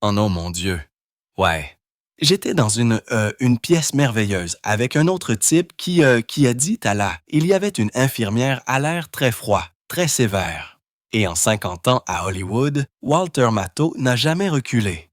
Oh non, mon Dieu. Ouais. J'étais dans une pièce merveilleuse avec un autre type qui a dit il y avait une infirmière à l'air très froid, très sévère. Et en 50 ans à Hollywood, Walter Matthau n'a jamais reculé.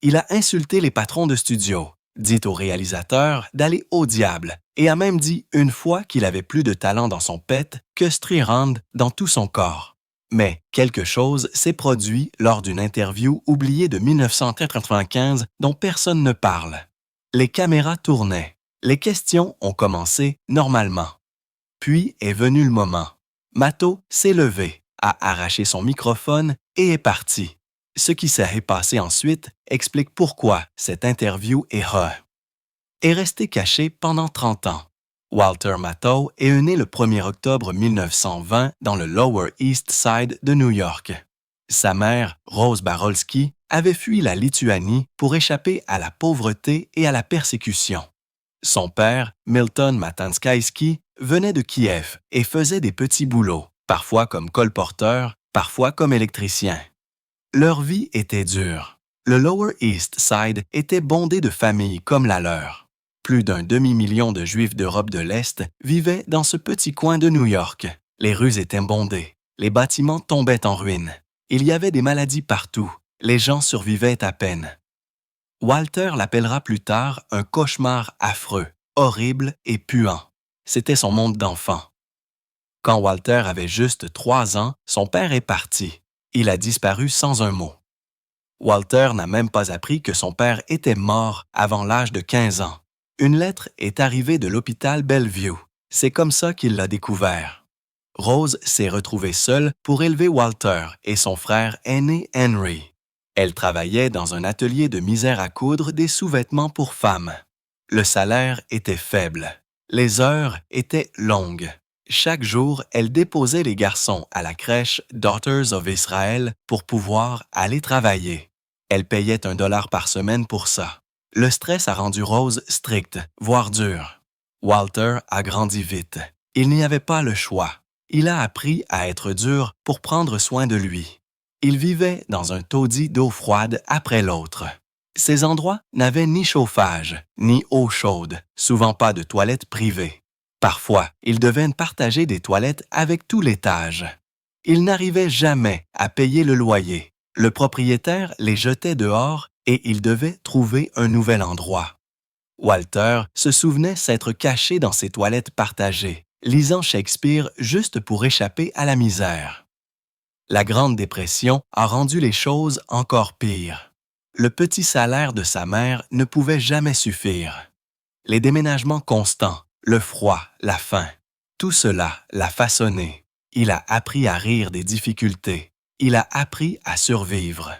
Il a insulté les patrons de studio, dit au réalisateur d'aller au diable et a même dit une fois qu'il avait plus de talent dans son pet que Strand dans tout son corps. Mais quelque chose s'est produit lors d'une interview oubliée de 1995 dont personne ne parle. Les caméras tournaient. Les questions ont commencé normalement. Puis est venu le moment. Matthau s'est levé, a arraché son microphone et est parti. Ce qui s'est passé ensuite explique pourquoi cette interview est restée cachée pendant 30 ans. Walter Matthau est né le 1er octobre 1920 dans le Lower East Side de New York. Sa mère, Rose Barolski, avait fui la Lituanie pour échapper à la pauvreté et à la persécution. Son père, Milton Matanskaïski, venait de Kiev et faisait des petits boulots, parfois comme colporteur, parfois comme électricien. Leur vie était dure. Le Lower East Side était bondé de familles comme la leur. Plus d'un demi-million de Juifs d'Europe de l'Est vivaient dans ce petit coin de New York. Les rues étaient bondées. Les bâtiments tombaient en ruine. Il y avait des maladies partout. Les gens survivaient à peine. Walter l'appellera plus tard un cauchemar affreux, horrible et puant. C'était son monde d'enfant. Quand Walter avait juste 3 ans, son père est parti. Il a disparu sans un mot. Walter n'a même pas appris que son père était mort avant l'âge de 15 ans. Une lettre est arrivée de l'hôpital Bellevue. C'est comme ça qu'il l'a découvert. Rose s'est retrouvée seule pour élever Walter et son frère aîné Henry. Elle travaillait dans un atelier de misère à coudre des sous-vêtements pour femmes. Le salaire était faible. Les heures étaient longues. Chaque jour, elle déposait les garçons à la crèche Daughters of Israel pour pouvoir aller travailler. Elle payait $1 par semaine pour ça. Le stress a rendu Rose stricte, voire dure. Walter a grandi vite. Il n'y avait pas le choix. Il a appris à être dur pour prendre soin de lui. Il vivait dans un taudis d'eau froide après l'autre. Ces endroits n'avaient ni chauffage, ni eau chaude, souvent pas de toilettes privées. Parfois, il devait partager des toilettes avec tout l'étage. Il n'arrivait jamais à payer le loyer. Le propriétaire les jetait dehors et il devait trouver un nouvel endroit. Walter se souvenait s'être caché dans ses toilettes partagées, lisant Shakespeare juste pour échapper à la misère. La Grande Dépression a rendu les choses encore pires. Le petit salaire de sa mère ne pouvait jamais suffire. Les déménagements constants, le froid, la faim, tout cela l'a façonné. Il a appris à rire des difficultés. Il a appris à survivre.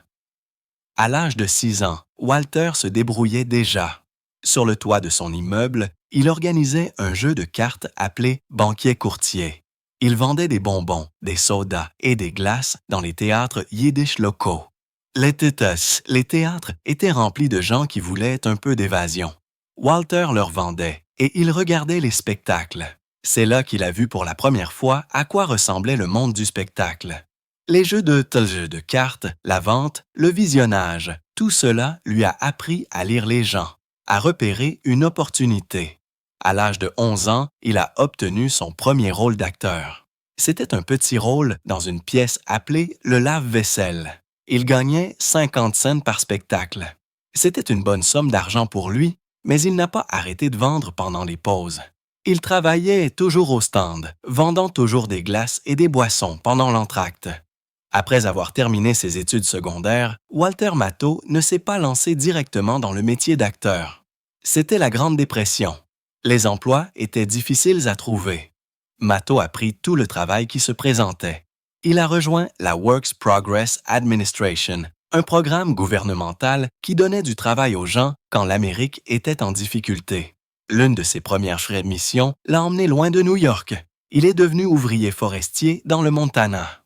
À l'âge de 6 ans, Walter se débrouillait déjà. Sur le toit de son immeuble, il organisait un jeu de cartes appelé banquier-courtier. Il vendait des bonbons, des sodas et des glaces dans les théâtres yiddish locaux. Les théâtres étaient remplis de gens qui voulaient un peu d'évasion. Walter leur vendait et il regardait les spectacles. C'est là qu'il a vu pour la première fois à quoi ressemblait le monde du spectacle. Les jeux de cartes, la vente, le visionnage, tout cela lui a appris à lire les gens, à repérer une opportunité. À l'âge de 11 ans, il a obtenu son premier rôle d'acteur. C'était un petit rôle dans une pièce appelée Le lave-vaisselle. Il gagnait 50 cents par spectacle. C'était une bonne somme d'argent pour lui, mais il n'a pas arrêté de vendre pendant les pauses. Il travaillait toujours au stand, vendant toujours des glaces et des boissons pendant l'entracte. Après avoir terminé ses études secondaires, Walter Matthau ne s'est pas lancé directement dans le métier d'acteur. C'était la Grande Dépression. Les emplois étaient difficiles à trouver. Matthau a pris tout le travail qui se présentait. Il a rejoint la Works Progress Administration, un programme gouvernemental qui donnait du travail aux gens quand l'Amérique était en difficulté. L'une de ses premières missions l'a emmené loin de New York. Il est devenu ouvrier forestier dans le Montana.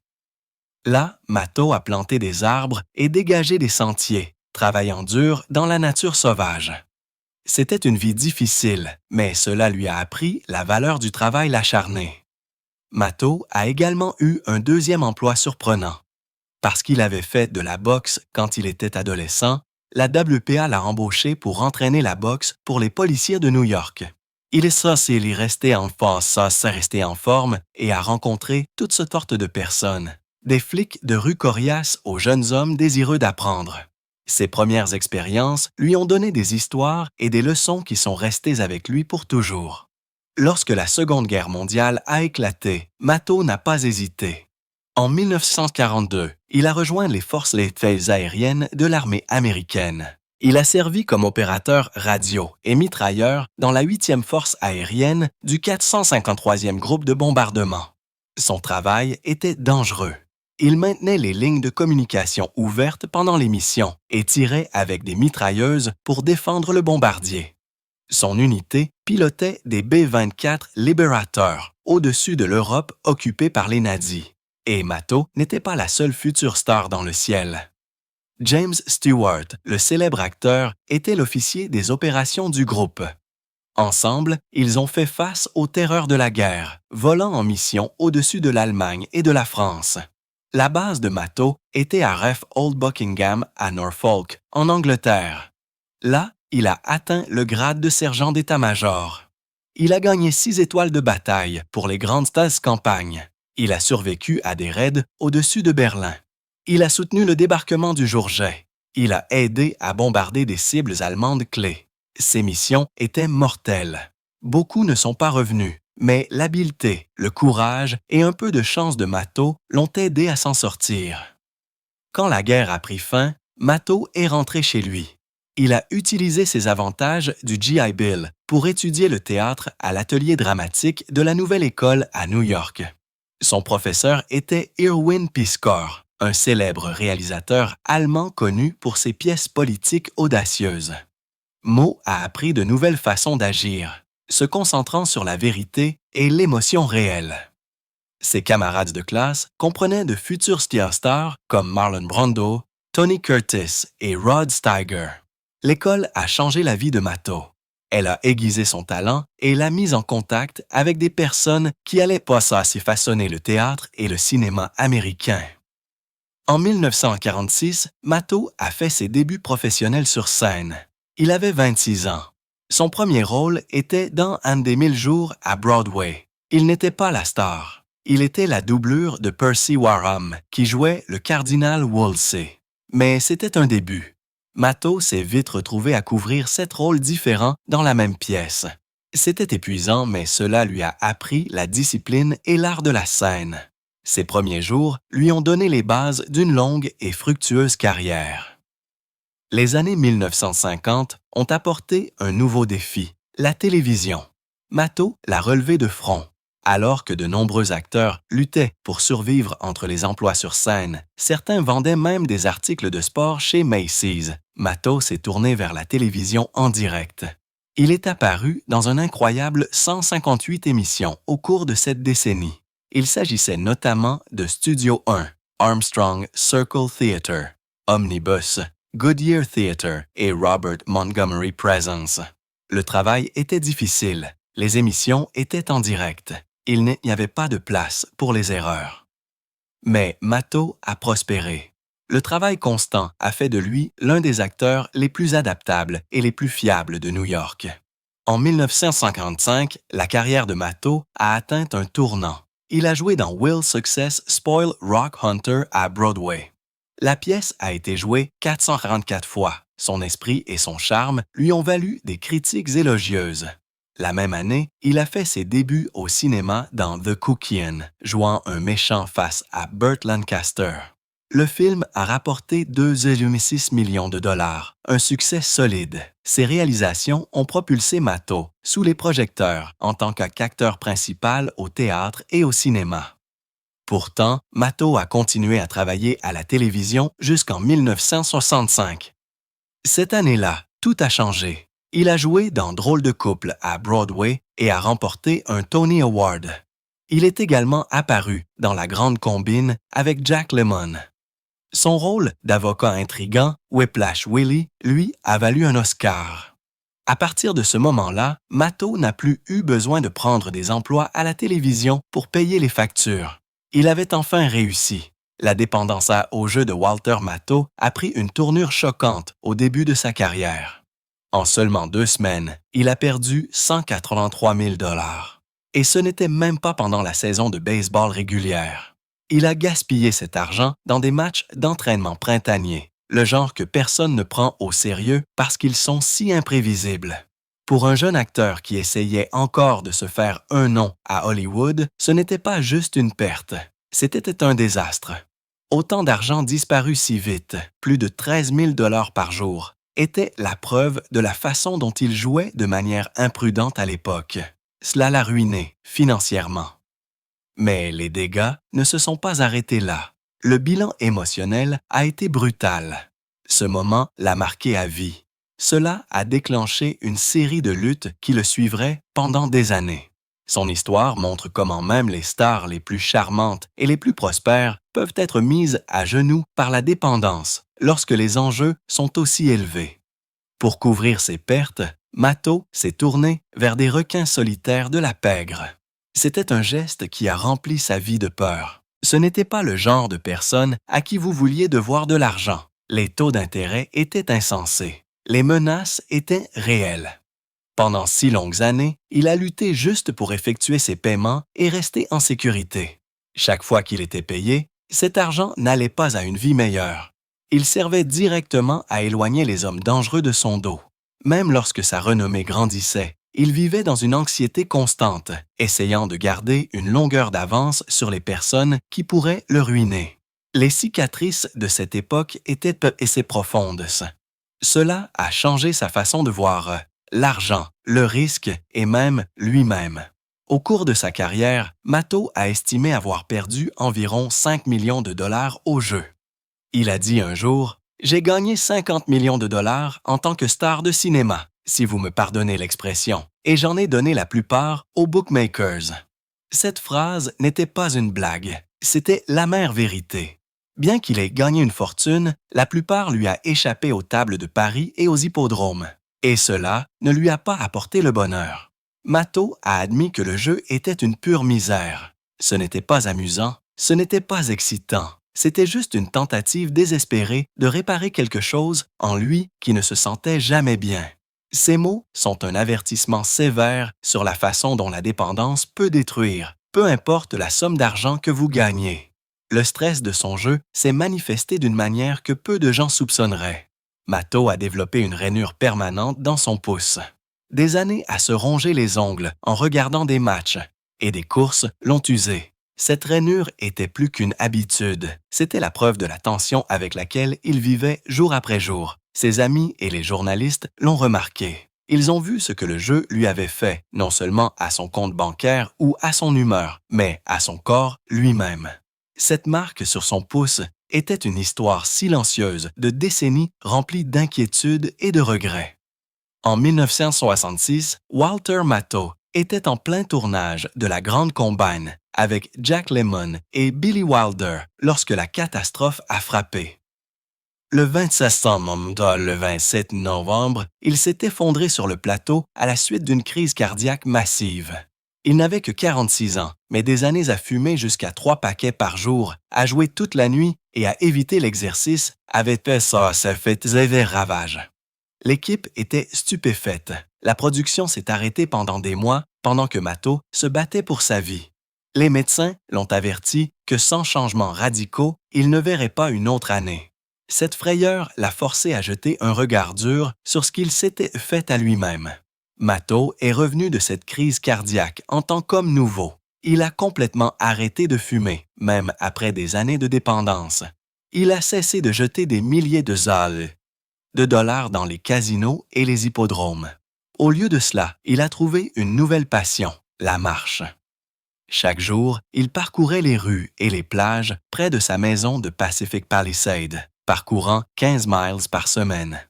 Là, Matthau a planté des arbres et dégagé des sentiers, travaillant dur dans la nature sauvage. C'était une vie difficile, mais cela lui a appris la valeur du travail acharné. Matthau a également eu un deuxième emploi surprenant. Parce qu'il avait fait de la boxe quand il était adolescent, la WPA l'a embauché pour entraîner la boxe pour les policiers de New York. Il est censé y rester en force, censé rester en forme et a rencontré toutes sortes de personnes, des flics de rue coriaces aux jeunes hommes désireux d'apprendre. Ses premières expériences lui ont donné des histoires et des leçons qui sont restées avec lui pour toujours. Lorsque la Seconde Guerre mondiale a éclaté, Matteau n'a pas hésité. En 1942, il a rejoint les forces aériennes de l'armée américaine. Il a servi comme opérateur radio et mitrailleur dans la 8e force aérienne du 453e groupe de bombardement. Son travail était dangereux. Il maintenait les lignes de communication ouvertes pendant les missions et tirait avec des mitrailleuses pour défendre le bombardier. Son unité pilotait des B-24 Liberator au-dessus de l'Europe occupée par les nazis. Et Matteau n'était pas la seule future star dans le ciel. James Stewart, le célèbre acteur, était l'officier des opérations du groupe. Ensemble, ils ont fait face aux terreurs de la guerre, volant en mission au-dessus de l'Allemagne et de la France. La base de Matteau était à RAF Old Buckingham à Norfolk, en Angleterre. Là, il a atteint le grade de sergent d'état-major. Il a gagné 6 étoiles de bataille pour les grandes campagnes. Il a survécu à des raids au-dessus de Berlin. Il a soutenu le débarquement du jour J. Il a aidé à bombarder des cibles allemandes clés. Ses missions étaient mortelles. Beaucoup ne sont pas revenus, mais l'habileté, le courage et un peu de chance de Matteau l'ont aidé à s'en sortir. Quand la guerre a pris fin, Matteau est rentré chez lui. Il a utilisé ses avantages du GI Bill pour étudier le théâtre à l'atelier dramatique de la Nouvelle École à New York. Son professeur était Erwin Piskorn, un célèbre réalisateur allemand connu pour ses pièces politiques audacieuses. Mo a appris de nouvelles façons d'agir, se concentrant sur la vérité et l'émotion réelle. Ses camarades de classe comprenaient de futurs stars comme Marlon Brando, Tony Curtis et Rod Steiger. L'école a changé la vie de Matteau. Elle a aiguisé son talent et l'a mis en contact avec des personnes qui allaient pas s'y façonner le théâtre et le cinéma américain. En 1946, Matteau a fait ses débuts professionnels sur scène. Il avait 26 ans. Son premier rôle était dans Un des 1000 jours à Broadway. Il n'était pas la star. Il était la doublure de Percy Warham, qui jouait le cardinal Wolsey. Mais c'était un début. Matteau s'est vite retrouvé à couvrir 7 rôles différents dans la même pièce. C'était épuisant, mais cela lui a appris la discipline et l'art de la scène. Ses premiers jours lui ont donné les bases d'une longue et fructueuse carrière. Les années 1950 ont apporté un nouveau défi, la télévision. Matteau l'a relevé de front. Alors que de nombreux acteurs luttaient pour survivre entre les emplois sur scène, certains vendaient même des articles de sport chez Macy's. Matteau s'est tourné vers la télévision en direct. Il est apparu dans un incroyable 158 émissions au cours de cette décennie. Il s'agissait notamment de Studio 1, Armstrong Circle Theatre, Omnibus, Goodyear Theatre et Robert Montgomery Presence. Le travail était difficile. Les émissions étaient en direct. Il n'y avait pas de place pour les erreurs. Mais Matteau a prospéré. Le travail constant a fait de lui l'un des acteurs les plus adaptables et les plus fiables de New York. En 1955, la carrière de Matteau a atteint un tournant. Il a joué dans Will Success Spoil Rock Hunter à Broadway. La pièce a été jouée 444 fois. Son esprit et son charme lui ont valu des critiques élogieuses. La même année, il a fait ses débuts au cinéma dans The Cookian, jouant un méchant face à Burt Lancaster. Le film a rapporté 2,6 millions de dollars, un succès solide. Ses réalisations ont propulsé Matteau sous les projecteurs en tant qu'acteur principal au théâtre et au cinéma. Pourtant, Matteau a continué à travailler à la télévision jusqu'en 1965. Cette année-là, tout a changé. Il a joué dans Drôle de couple à Broadway et a remporté un Tony Award. Il est également apparu dans La Grande Combine avec Jack Lemmon. Son rôle d'avocat intrigant, Whiplash Willie, lui, a valu un Oscar. À partir de ce moment-là, Matteau n'a plus eu besoin de prendre des emplois à la télévision pour payer les factures. Il avait enfin réussi. La dépendance au jeu de Walter Matthau a pris une tournure choquante au début de sa carrière. En seulement 2 semaines, il a perdu 183 000 $. Et ce n'était même pas pendant la saison de baseball régulière. Il a gaspillé cet argent dans des matchs d'entraînement printaniers, le genre que personne ne prend au sérieux parce qu'ils sont si imprévisibles. Pour un jeune acteur qui essayait encore de se faire un nom à Hollywood, ce n'était pas juste une perte, c'était un désastre. Autant d'argent disparu si vite, plus de 13 000 $ par jour, était la preuve de la façon dont il jouait de manière imprudente à l'époque. Cela l'a ruiné financièrement. Mais les dégâts ne se sont pas arrêtés là. Le bilan émotionnel a été brutal. Ce moment l'a marqué à vie. Cela a déclenché une série de luttes qui le suivraient pendant des années. Son histoire montre comment même les stars les plus charmantes et les plus prospères peuvent être mises à genoux par la dépendance lorsque les enjeux sont aussi élevés. Pour couvrir ses pertes, Matthau s'est tourné vers des requins solitaires de la pègre. C'était un geste qui a rempli sa vie de peur. Ce n'était pas le genre de personne à qui vous vouliez devoir de l'argent. Les taux d'intérêt étaient insensés. Les menaces étaient réelles. Pendant 6 longues années, il a lutté juste pour effectuer ses paiements et rester en sécurité. Chaque fois qu'il était payé, cet argent n'allait pas à une vie meilleure. Il servait directement à éloigner les hommes dangereux de son dos. Même lorsque sa renommée grandissait, il vivait dans une anxiété constante, essayant de garder une longueur d'avance sur les personnes qui pourraient le ruiner. Les cicatrices de cette époque étaient assez profondes. Cela a changé sa façon de voir l'argent, le risque et même lui-même. Au cours de sa carrière, Matthau a estimé avoir perdu environ 5 millions de dollars au jeu. Il a dit un jour « J'ai gagné 50 millions de dollars en tant que star de cinéma, si vous me pardonnez l'expression, et j'en ai donné la plupart aux bookmakers. » Cette phrase n'était pas une blague, c'était l'amère vérité. Bien qu'il ait gagné une fortune, la plupart lui a échappé aux tables de paris et aux hippodromes. Et cela ne lui a pas apporté le bonheur. Matthau a admis que le jeu était une pure misère. Ce n'était pas amusant, ce n'était pas excitant. C'était juste une tentative désespérée de réparer quelque chose en lui qui ne se sentait jamais bien. Ces mots sont un avertissement sévère sur la façon dont la dépendance peut détruire, peu importe la somme d'argent que vous gagnez. Le stress de son jeu s'est manifesté d'une manière que peu de gens soupçonneraient. Matthau a développé une rainure permanente dans son pouce. Des années à se ronger les ongles en regardant des matchs, et des courses l'ont usé. Cette rainure était plus qu'une habitude. C'était la preuve de la tension avec laquelle il vivait jour après jour. Ses amis et les journalistes l'ont remarqué. Ils ont vu ce que le jeu lui avait fait, non seulement à son compte bancaire ou à son humeur, mais à son corps lui-même. Cette marque sur son pouce était une histoire silencieuse de décennies remplies d'inquiétudes et de regrets. En 1966, Walter Matthau était en plein tournage de La Grande Combine avec Jack Lemmon et Billy Wilder lorsque la catastrophe a frappé. Le 27 novembre, il s'est effondré sur le plateau à la suite d'une crise cardiaque massive. Il n'avait que 46 ans, mais des années à fumer jusqu'à 3 paquets par jour, à jouer toute la nuit et à éviter l'exercice avaient fait des ravages. L'équipe était stupéfaite. La production s'est arrêtée pendant des mois, pendant que Matthau se battait pour sa vie. Les médecins l'ont averti que sans changements radicaux, il ne verrait pas une autre année. Cette frayeur l'a forcé à jeter un regard dur sur ce qu'il s'était fait à lui-même. Matthau est revenu de cette crise cardiaque en tant qu'homme nouveau. Il a complètement arrêté de fumer, même après des années de dépendance. Il a cessé de jeter des milliers de dollars dans les casinos et les hippodromes. Au lieu de cela, il a trouvé une nouvelle passion, la marche. Chaque jour, il parcourait les rues et les plages près de sa maison de Pacific Palisades, parcourant 15 miles par semaine.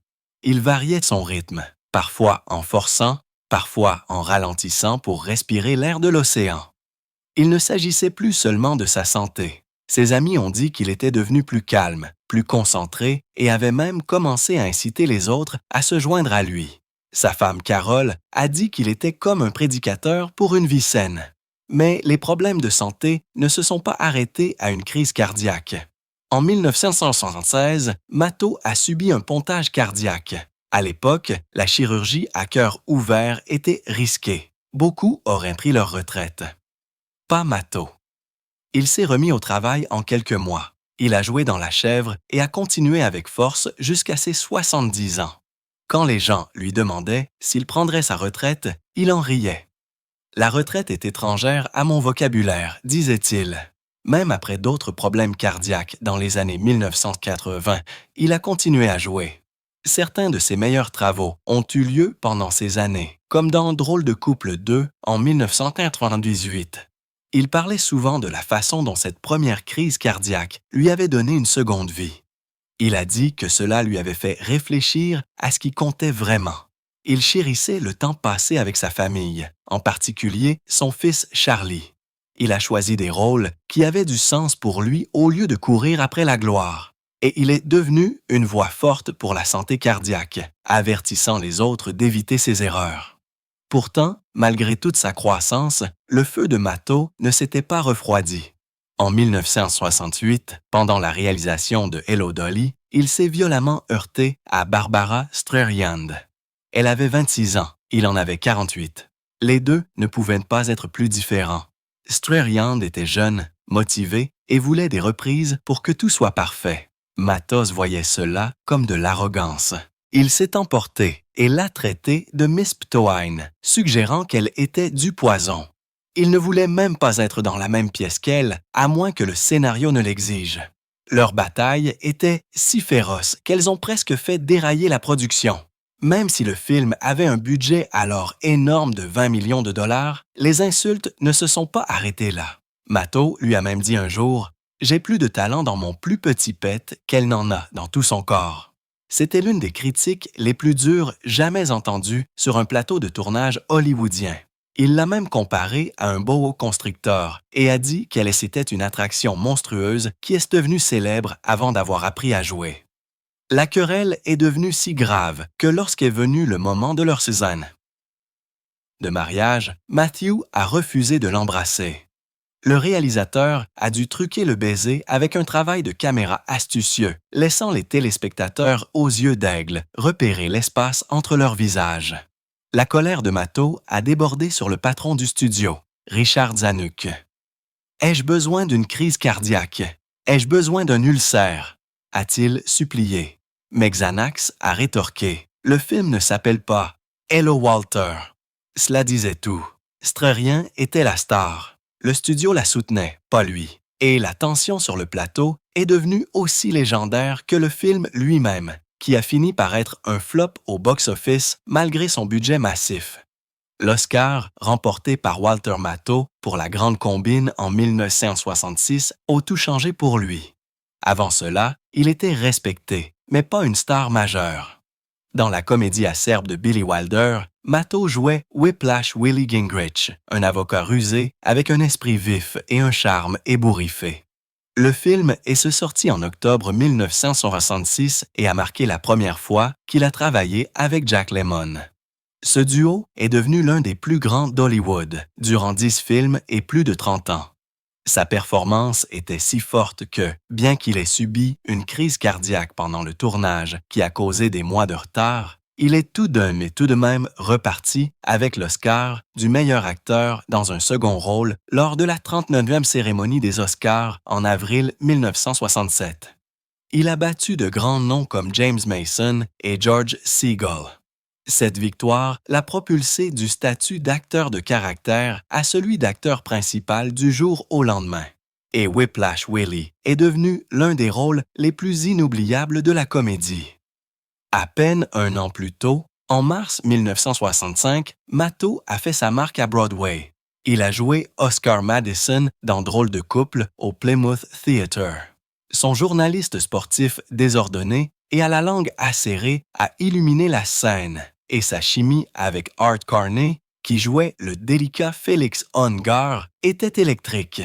Il variait son rythme, parfois en forçant, parfois en ralentissant pour respirer l'air de l'océan. Il ne s'agissait plus seulement de sa santé. Ses amis ont dit qu'il était devenu plus calme, plus concentré et avait même commencé à inciter les autres à se joindre à lui. Sa femme Carole a dit qu'il était comme un prédicateur pour une vie saine. Mais les problèmes de santé ne se sont pas arrêtés à une crise cardiaque. En 1976, Matteau a subi un pontage cardiaque. À l'époque, la chirurgie à cœur ouvert était risquée. Beaucoup auraient pris leur retraite. Pas Matteau. Il s'est remis au travail en quelques mois. Il a joué dans La Chèvre et a continué avec force jusqu'à ses 70 ans. Quand les gens lui demandaient s'il prendrait sa retraite, il en riait. « La retraite est étrangère à mon vocabulaire », disait-il. Même après d'autres problèmes cardiaques dans les années 1980, il a continué à jouer. Certains de ses meilleurs travaux ont eu lieu pendant ces années, comme dans Drôle de couple 2 en 1998. Il parlait souvent de la façon dont cette première crise cardiaque lui avait donné une seconde vie. Il a dit que cela lui avait fait réfléchir à ce qui comptait vraiment. Il chérissait le temps passé avec sa famille, en particulier son fils Charlie. Il a choisi des rôles qui avaient du sens pour lui au lieu de courir après la gloire. Et il est devenu une voix forte pour la santé cardiaque, avertissant les autres d'éviter ses erreurs. Pourtant, malgré toute sa croissance, le feu de Matteau ne s'était pas refroidi. En 1968, pendant la réalisation de Hello Dolly, il s'est violemment heurté à Barbara Streisand. Elle avait 26 ans, il en avait 48. Les deux ne pouvaient pas être plus différents. Streisand était jeune, motivé et voulait des reprises pour que tout soit parfait. Mattos voyait cela comme de l'arrogance. Il s'est emporté et l'a traitée de Miss Ptoine, suggérant qu'elle était du poison. Il ne voulait même pas être dans la même pièce qu'elle, à moins que le scénario ne l'exige. Leur bataille était si féroce qu'elles ont presque fait dérailler la production. Même si le film avait un budget alors énorme de 20 millions de dollars, les insultes ne se sont pas arrêtées là. Matteau lui a même dit un jour « J'ai plus de talent dans mon plus petit pet qu'elle n'en a dans tout son corps ». C'était l'une des critiques les plus dures jamais entendues sur un plateau de tournage hollywoodien. Il l'a même comparée à un boa constrictor et a dit qu'elle était une attraction monstrueuse qui est devenue célèbre avant d'avoir appris à jouer. La querelle est devenue si grave que lorsqu'est venu le moment de leur Suzanne de mariage, Matthew a refusé de l'embrasser. Le réalisateur a dû truquer le baiser avec un travail de caméra astucieux, laissant les téléspectateurs aux yeux d'aigle repérer l'espace entre leurs visages. La colère de Matteau a débordé sur le patron du studio, Richard Zanuck. « Ai-je besoin d'une crise cardiaque? Ai-je besoin d'un ulcère? » a-t-il supplié. Mais Xanax a rétorqué. « Le film ne s'appelle pas « Hello Walter ». Cela disait tout. Streisand était la star. Le studio la soutenait, pas lui. Et la tension sur le plateau est devenue aussi légendaire que le film lui-même, qui a fini par être un flop au box-office malgré son budget massif. L'Oscar, remporté par Walter Matthau pour La Grande Combine en 1966, a tout changé pour lui. Avant cela, il était respecté, mais pas une star majeure. Dans la comédie acerbe de Billy Wilder, Matteau jouait Whiplash Willie Gingrich, un avocat rusé avec un esprit vif et un charme ébouriffé. Le film est sorti en octobre 1966 et a marqué la première fois qu'il a travaillé avec Jack Lemmon. Ce duo est devenu l'un des plus grands d'Hollywood durant 10 films et plus de 30 ans. Sa performance était si forte que, bien qu'il ait subi une crise cardiaque pendant le tournage qui a causé des mois de retard, il est tout de même reparti avec l'Oscar du meilleur acteur dans un second rôle lors de la 39e cérémonie des Oscars en avril 1967. Il a battu de grands noms comme James Mason et George Segal. Cette victoire l'a propulsé du statut d'acteur de caractère à celui d'acteur principal du jour au lendemain. Et Whiplash Willie est devenu l'un des rôles les plus inoubliables de la comédie. À peine un an plus tôt, en mars 1965, Matteau a fait sa marque à Broadway. Il a joué Oscar Madison dans Drôle de couple au Plymouth Theatre. Son journaliste sportif désordonné et à la langue acérée a illuminé la scène, et sa chimie avec Art Carney, qui jouait le délicat Félix Ongar, était électrique.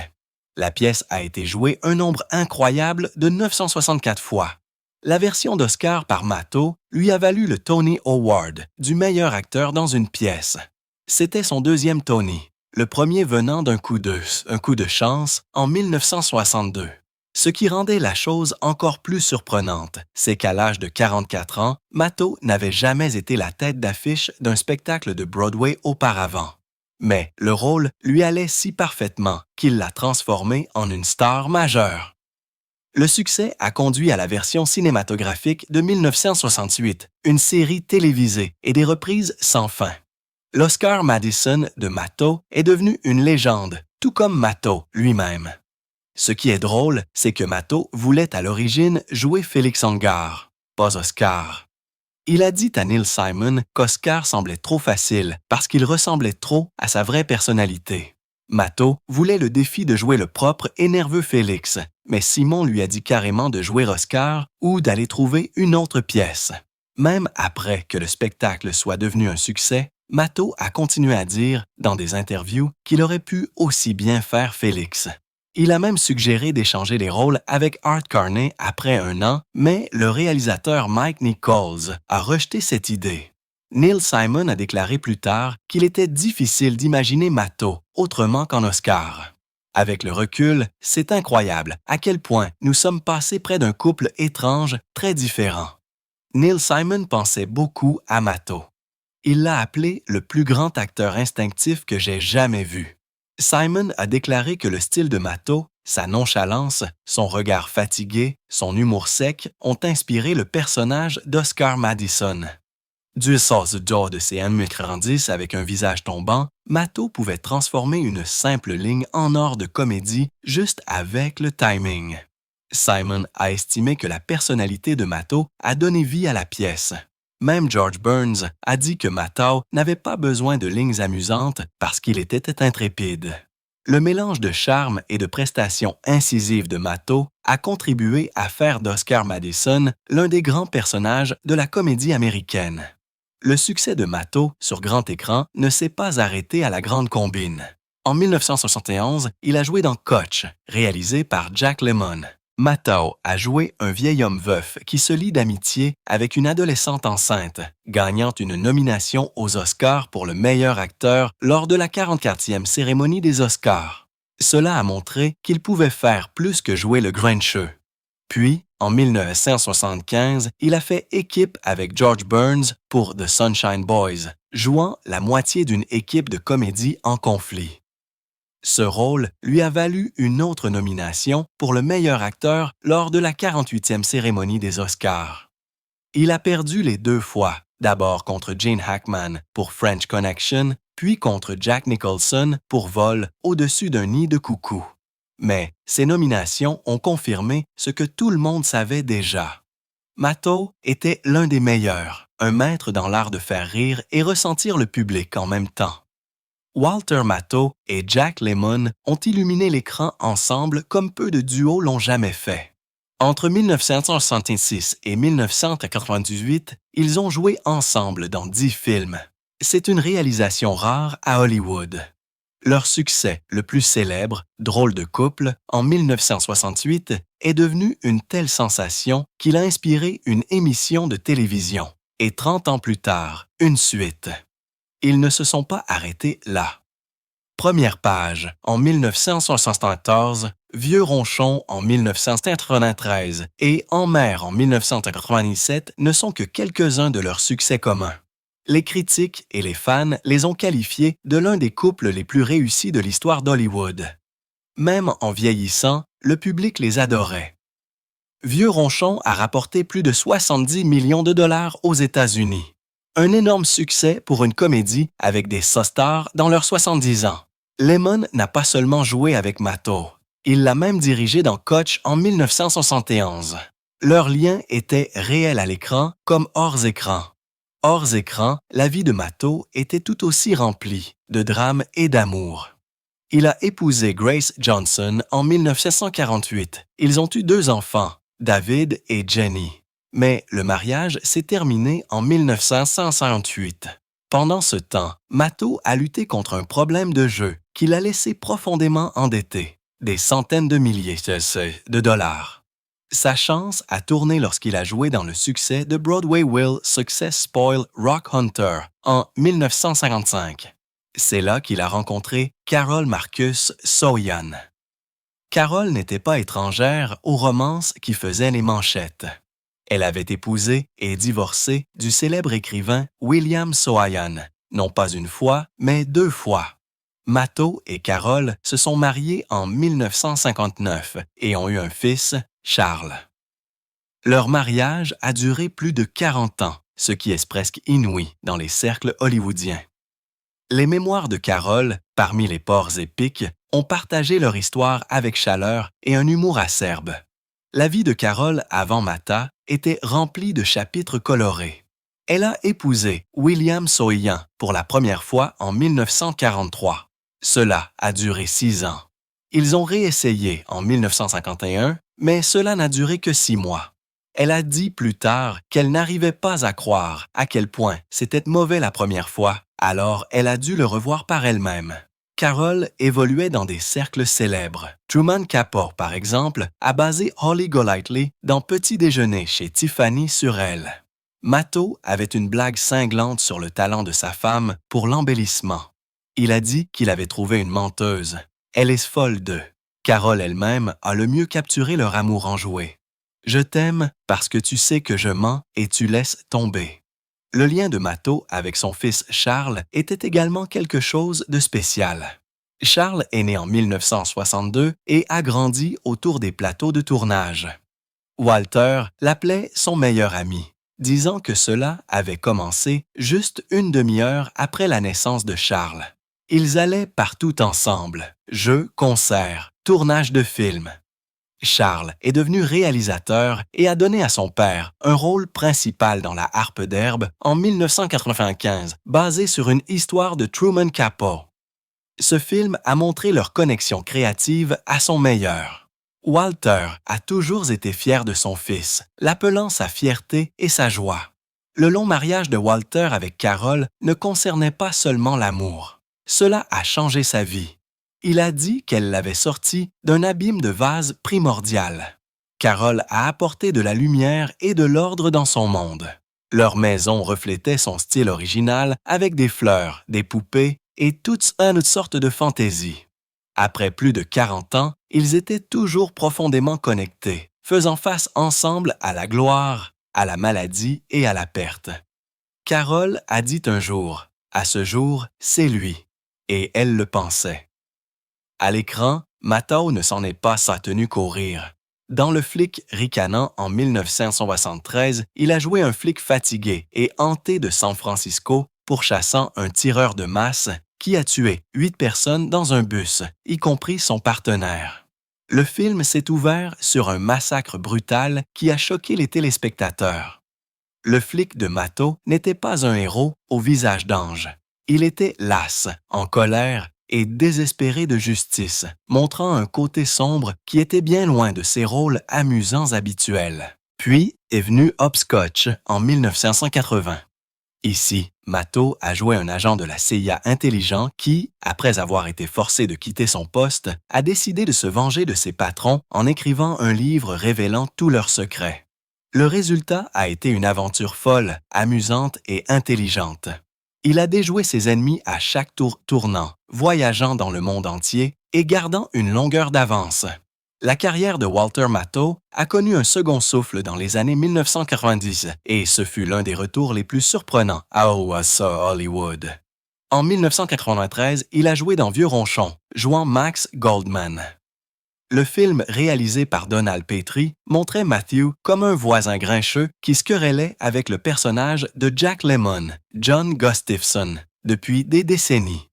La pièce a été jouée un nombre incroyable de 964 fois. La version d'Oscar par Matteau lui a valu le Tony Award du meilleur acteur dans une pièce. C'était son deuxième Tony, le premier venant d'un coup de chance en 1962. Ce qui rendait la chose encore plus surprenante, c'est qu'à l'âge de 44 ans, Matteau n'avait jamais été la tête d'affiche d'un spectacle de Broadway auparavant. Mais le rôle lui allait si parfaitement qu'il l'a transformé en une star majeure. Le succès a conduit à la version cinématographique de 1968, une série télévisée et des reprises sans fin. L'Oscar Madison de Matteau est devenu une légende, tout comme Matteau lui-même. Ce qui est drôle, c'est que Matteau voulait à l'origine jouer Félix Angar, pas Oscar. Il a dit à Neil Simon qu'Oscar semblait trop facile parce qu'il ressemblait trop à sa vraie personnalité. Matteau voulait le défi de jouer le propre et nerveux Félix, mais Simon lui a dit carrément de jouer Oscar ou d'aller trouver une autre pièce. Même après que le spectacle soit devenu un succès, Matteau a continué à dire, dans des interviews, qu'il aurait pu aussi bien faire Félix. Il a même suggéré d'échanger les rôles avec Art Carney après 1 an, mais le réalisateur Mike Nichols a rejeté cette idée. Neil Simon a déclaré plus tard qu'il était difficile d'imaginer Matteau autrement qu'en Oscar. Avec le recul, c'est incroyable à quel point nous sommes passés près d'un couple étrange très différent. Neil Simon pensait beaucoup à Matteau. Il l'a appelé le plus grand acteur instinctif que j'ai jamais vu. Simon a déclaré que le style de Matteau, sa nonchalance, son regard fatigué, son humour sec ont inspiré le personnage d'Oscar Madison. Du sens d'or de ses M90 avec un visage tombant, Matteau pouvait transformer une simple ligne en or de comédie juste avec le timing. Simon a estimé que la personnalité de Matteau a donné vie à la pièce. Même George Burns a dit que Matteau n'avait pas besoin de lignes amusantes parce qu'il était intrépide. Le mélange de charme et de prestations incisives de Matteau a contribué à faire d'Oscar Madison l'un des grands personnages de la comédie américaine. Le succès de Matteau sur grand écran ne s'est pas arrêté à la grande combine. En 1971, il a joué dans Coach, réalisé par Jack Lemmon. Matteau a joué un vieil homme veuf qui se lie d'amitié avec une adolescente enceinte, gagnant une nomination aux Oscars pour le meilleur acteur lors de la 44e cérémonie des Oscars. Cela a montré qu'il pouvait faire plus que jouer le grincheux. Puis, en 1975, il a fait équipe avec George Burns pour The Sunshine Boys, jouant la moitié d'une équipe de comédie en conflit. Ce rôle lui a valu une autre nomination pour le meilleur acteur lors de la 48e cérémonie des Oscars. Il a perdu les 2 fois, d'abord contre Gene Hackman pour French Connection, puis contre Jack Nicholson pour Vol au-dessus d'un nid de coucou. Mais ces nominations ont confirmé ce que tout le monde savait déjà. Matteau était l'un des meilleurs, un maître dans l'art de faire rire et ressentir le public en même temps. Walter Matthau et Jack Lemmon ont illuminé l'écran ensemble comme peu de duos l'ont jamais fait. Entre 1966 et 1998, ils ont joué ensemble dans 10 films. C'est une réalisation rare à Hollywood. Leur succès le plus célèbre, Drôle de couple, en 1968, est devenu une telle sensation qu'il a inspiré une émission de télévision et 30 ans plus tard, une suite. Ils ne se sont pas arrêtés là. Première page en 1974, Vieux ronchon en 1993 et En mer en 1997 ne sont que quelques-uns de leurs succès communs. Les critiques et les fans les ont qualifiés de l'un des couples les plus réussis de l'histoire d'Hollywood. Même en vieillissant, le public les adorait. Vieux ronchon a rapporté plus de 70 millions de dollars aux États-Unis. Un énorme succès pour une comédie avec des so-stars dans leurs 70 ans. Lemmon n'a pas seulement joué avec Matteau, il l'a même dirigé dans Coach en 1971. Leur lien était réel à l'écran comme hors écran. Hors écran, la vie de Matteau était tout aussi remplie de drame et d'amour. Il a épousé Grace Johnson en 1948. Ils ont eu 2 enfants, David et Jenny. Mais le mariage s'est terminé en 1958. Pendant ce temps, Matteau a lutté contre un problème de jeu qui l'a laissé profondément endetté, des centaines de milliers de dollars. Sa chance a tourné lorsqu'il a joué dans le succès de Broadway Will Success Spoil Rock Hunter en 1955. C'est là qu'il a rencontré Carol Marcus Sohian. Carole n'était pas étrangère aux romances qui faisaient les manchettes. Elle avait épousé et divorcé du célèbre écrivain William Saroyan, non pas une fois, mais 2 fois. Matteau et Carole se sont mariés en 1959 et ont eu un fils, Charles. Leur mariage a duré plus de 40 ans, ce qui est presque inouï dans les cercles hollywoodiens. Les mémoires de Carole, parmi les ports épiques, ont partagé leur histoire avec chaleur et un humour acerbe. La vie de Carole avant Mata était remplie de chapitres colorés. Elle a épousé William Saroyan pour la première fois en 1943. Cela a duré 6 ans. Ils ont réessayé en 1951, mais cela n'a duré que 6 mois. Elle a dit plus tard qu'elle n'arrivait pas à croire à quel point c'était mauvais la première fois, alors elle a dû le revoir par elle-même. Carole évoluait dans des cercles célèbres. Truman Capote, par exemple, a basé Holly Golightly dans Petit déjeuner chez Tiffany sur elle. Matteau avait une blague cinglante sur le talent de sa femme pour l'embellissement. Il a dit qu'il avait trouvé une menteuse. Elle est folle d'eux. Carole elle-même a le mieux capturé leur amour enjoué. Je t'aime parce que tu sais que je mens et tu laisses tomber. Le lien de Matteau avec son fils Charles était également quelque chose de spécial. Charles est né en 1962 et a grandi autour des plateaux de tournage. Walter l'appelait son meilleur ami, disant que cela avait commencé juste une demi-heure après la naissance de Charles. Ils allaient partout ensemble, jeux, concerts, tournage de films. Charles est devenu réalisateur et a donné à son père un rôle principal dans La Harpe d'herbe en 1995, basé sur une histoire de Truman Capote. Ce film a montré leur connexion créative à son meilleur. Walter a toujours été fier de son fils, l'appelant sa fierté et sa joie. Le long mariage de Walter avec Carole ne concernait pas seulement l'amour. Cela a changé sa vie. Il a dit qu'elle l'avait sorti d'un abîme de vase primordial. Carole a apporté de la lumière et de l'ordre dans son monde. Leur maison reflétait son style original avec des fleurs, des poupées et toutes sortes de fantaisies. Après plus de 40 ans, ils étaient toujours profondément connectés, faisant face ensemble à la gloire, à la maladie et à la perte. Carole a dit un jour, « À ce jour, c'est lui », et elle le pensait. À l'écran, Matteau ne s'en est pas tenu qu'au rire. Dans Le flic ricanant en 1973, il a joué un flic fatigué et hanté de San Francisco pourchassant un tireur de masse qui a tué 8 personnes dans un bus, y compris son partenaire. Le film s'est ouvert sur un massacre brutal qui a choqué les téléspectateurs. Le flic de Matteau n'était pas un héros au visage d'ange. Il était las, en colère et désespéré de justice, montrant un côté sombre qui était bien loin de ses rôles amusants habituels. Puis est venu Hopscotch en 1980. Ici, Matteau a joué un agent de la CIA intelligent qui, après avoir été forcé de quitter son poste, a décidé de se venger de ses patrons en écrivant un livre révélant tous leurs secrets. Le résultat a été une aventure folle, amusante et intelligente. Il a déjoué ses ennemis à chaque tour tournant, voyageant dans le monde entier et gardant une longueur d'avance. La carrière de Walter Matthau a connu un second souffle dans les années 1990 et ce fut l'un des retours les plus surprenants à Oh, I Saw Hollywood. En 1993, il a joué dans Vieux Ronchon, jouant Max Goldman. Le film réalisé par Donald Petrie montrait Matthew comme un voisin grincheux qui se querellait avec le personnage de Jack Lemmon, John Gustafson, depuis des décennies.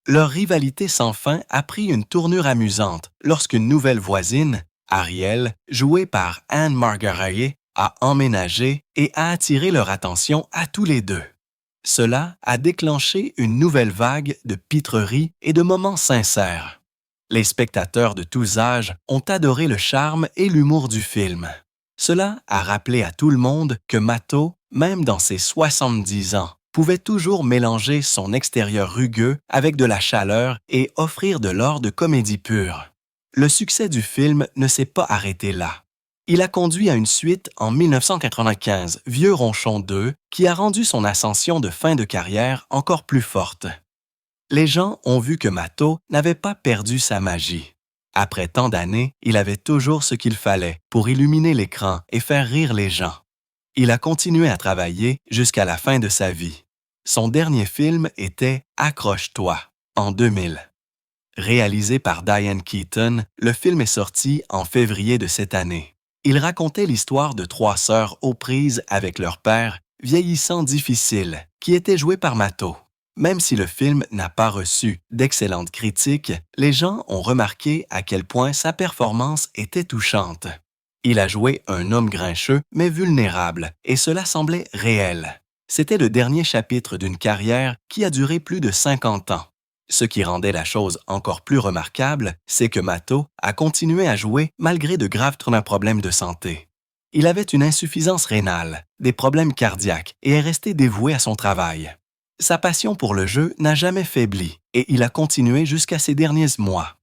Leur rivalité sans fin a pris une tournure amusante lorsqu'une nouvelle voisine, Ariel, jouée par Anne Margaret, a emménagé et a attiré leur attention à tous les deux. Cela a déclenché une nouvelle vague de pitreries et de moments sincères. Les spectateurs de tous âges ont adoré le charme et l'humour du film. Cela a rappelé à tout le monde que Matthau, même dans ses 70 ans, pouvait toujours mélanger son extérieur rugueux avec de la chaleur et offrir de l'or de comédie pure. Le succès du film ne s'est pas arrêté là. Il a conduit à une suite en 1995, Vieux Ronchon 2, qui a rendu son ascension de fin de carrière encore plus forte. Les gens ont vu que Matthau n'avait pas perdu sa magie. Après tant d'années, il avait toujours ce qu'il fallait pour illuminer l'écran et faire rire les gens. Il a continué à travailler jusqu'à la fin de sa vie. Son dernier film était Accroche-toi, en 2000. Réalisé par Diane Keaton, le film est sorti en février de cette année. Il racontait l'histoire de trois sœurs aux prises avec leur père, vieillissant difficile, qui était joué par Matteau. Même si le film n'a pas reçu d'excellentes critiques, les gens ont remarqué à quel point sa performance était touchante. Il a joué un homme grincheux mais vulnérable, et cela semblait réel. C'était le dernier chapitre d'une carrière qui a duré plus de 50 ans. Ce qui rendait la chose encore plus remarquable, c'est que Matteau a continué à jouer malgré de graves problèmes de santé. Il avait une insuffisance rénale, des problèmes cardiaques et est resté dévoué à son travail. Sa passion pour le jeu n'a jamais faibli et il a continué jusqu'à ses derniers mois.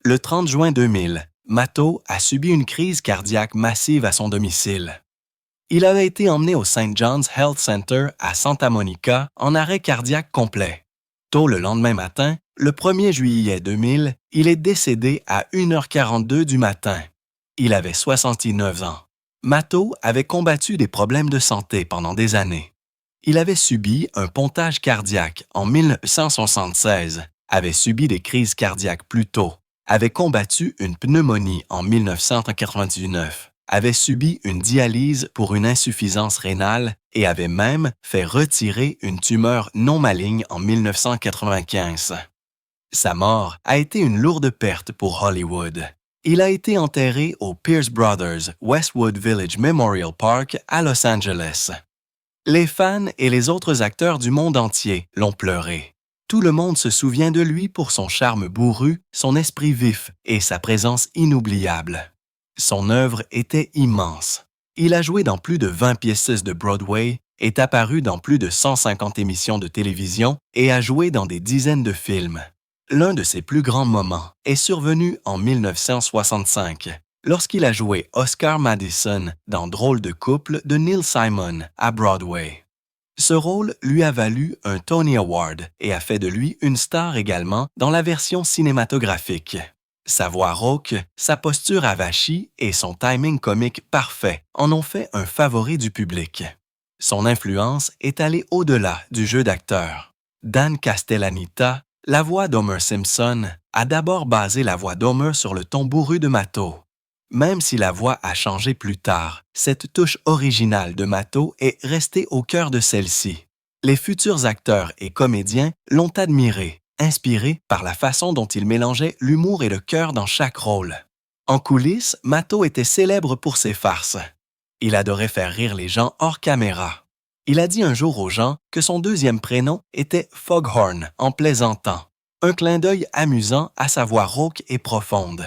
Le 30 juin 2000, Matteau a subi une crise cardiaque massive à son domicile. Il avait été emmené au St. John's Health Center à Santa Monica en arrêt cardiaque complet. Tôt le lendemain matin, le 1er juillet 2000, il est décédé à 1h42 du matin. Il avait 69 ans. Matteau avait combattu des problèmes de santé pendant des années. Il avait subi un pontage cardiaque en 1976, avait subi des crises cardiaques plus tôt, avait combattu une pneumonie en 1999, avait subi une dialyse pour une insuffisance rénale et avait même fait retirer une tumeur non maligne en 1995. Sa mort a été une lourde perte pour Hollywood. Il a été enterré au Pierce Brothers Westwood Village Memorial Park à Los Angeles. Les fans et les autres acteurs du monde entier l'ont pleuré. Tout le monde se souvient de lui pour son charme bourru, son esprit vif et sa présence inoubliable. Son œuvre était immense. Il a joué dans plus de 20 pièces de Broadway, est apparu dans plus de 150 émissions de télévision et a joué dans des dizaines de films. L'un de ses plus grands moments est survenu en 1965, lorsqu'il a joué Oscar Madison dans Drôle de couple de Neil Simon à Broadway. Ce rôle lui a valu un Tony Award et a fait de lui une star également dans la version cinématographique. Sa voix rauque, sa posture avachie et son timing comique parfait en ont fait un favori du public. Son influence est allée au-delà du jeu d'acteur. Dan Castellaneta, la voix d'Homer Simpson, a d'abord basé la voix d'Homer sur le ton bourru de Matteau. Même si la voix a changé plus tard, cette touche originale de Matteau est restée au cœur de celle-ci. Les futurs acteurs et comédiens l'ont admiré, inspiré par la façon dont il mélangeait l'humour et le cœur dans chaque rôle. En coulisses, Matteau était célèbre pour ses farces. Il adorait faire rire les gens hors caméra. Il a dit un jour aux gens que son deuxième prénom était Foghorn en plaisantant, un clin d'œil amusant à sa voix rauque et profonde.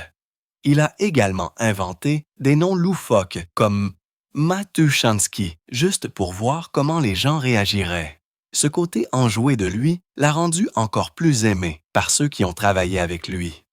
Il a également inventé des noms loufoques comme Matushansky, juste pour voir comment les gens réagiraient. Ce côté enjoué de lui l'a rendu encore plus aimé par ceux qui ont travaillé avec lui.